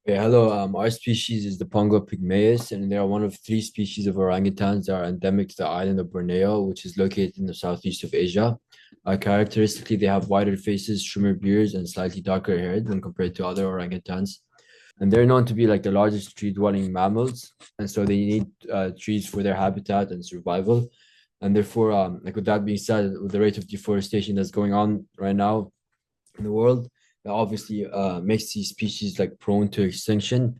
Yeah, hello. Our species is the Pongo pygmaeus, and they are one of three species of orangutans that are endemic to the island of Borneo, which is located in the southeast of Asia. Characteristically, they have wider faces, trimmer beards, and slightly darker hair when compared to other orangutans. And they're known to be like the largest tree-dwelling mammals, and so they need trees for their habitat and survival. And therefore, like with that being said, with the rate of deforestation that's going on right now in the world that obviously makes these species like prone to extinction.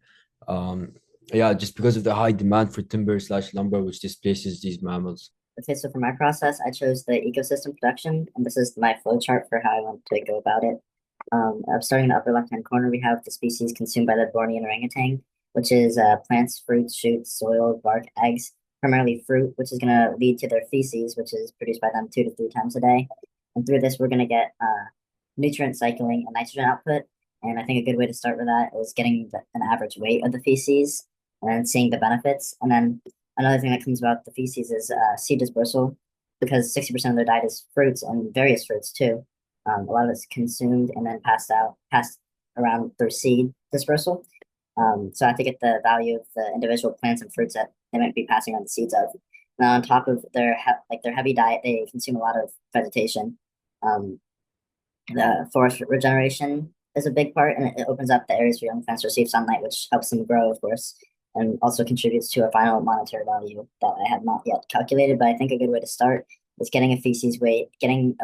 Um, yeah, just because of the high demand for timber slash lumber, which displaces these mammals. Okay, so for my process, I chose the ecosystem production, and this is my flow chart for how I want to go about it. Starting in the upper left-hand corner, we have the species consumed by the Bornean orangutan, which is plants, fruits, shoots, soil, bark, eggs, primarily fruit, which is going to lead to their feces, which is produced by them 2 to 3 times a day. And through this, we're going to get nutrient cycling and nitrogen output. And I think a good way to start with that is getting an average weight of the feces and seeing the benefits. And then another thing that comes about the feces is seed dispersal, because 60% of their diet is fruits and various fruits too. A lot of it's consumed and then passed around through seed dispersal. So I have to get the value of the individual plants and fruits that they might be passing on the seeds of. Now, on top of their heavy diet, they consume a lot of vegetation. Um, the forest regeneration is a big part, and it opens up the areas where young plants receive sunlight, which helps them grow, of course, and also contributes to a final monetary value that I have not yet calculated. But I think a good way to start is getting a feces weight, getting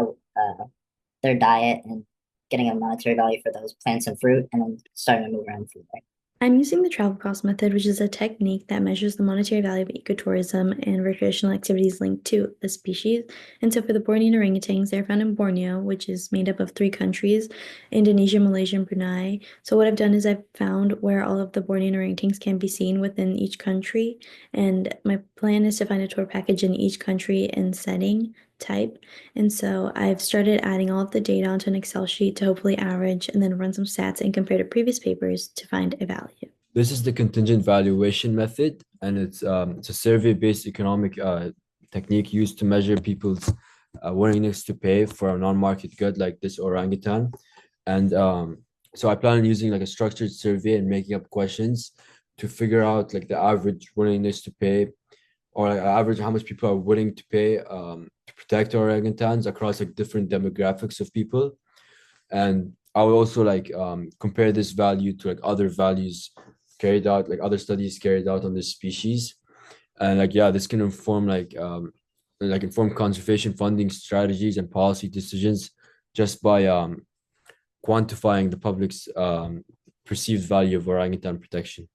their diet, and getting a monetary value for those plants and fruit, and then starting to move around from there. I'm using the travel cost method, which is a technique that measures the monetary value of ecotourism and recreational activities linked to a species. And so for the Bornean orangutans, they're found in Borneo, which is made up of three countries, Indonesia, Malaysia, and Brunei. So what I've done is I've found where all of the Bornean orangutans can be seen within each country. And my plan is to find a tour package in each country and setting type. And so I've started adding all of the data onto an Excel sheet to hopefully average and then run some stats and compare to previous papers to find a value. This is the contingent valuation method, and it's a survey-based economic technique used to measure people's willingness to pay for a non-market good like this orangutan. And so I plan on using like a structured survey and making up questions to figure out like the average willingness to pay or like average how much people are willing to pay to protect orangutans across like different demographics of people. And I will also like compare this value to like other values carried out, like other studies carried out on this species. And like yeah, this can inform like inform conservation funding strategies and policy decisions just by quantifying the public's perceived value of orangutan protection.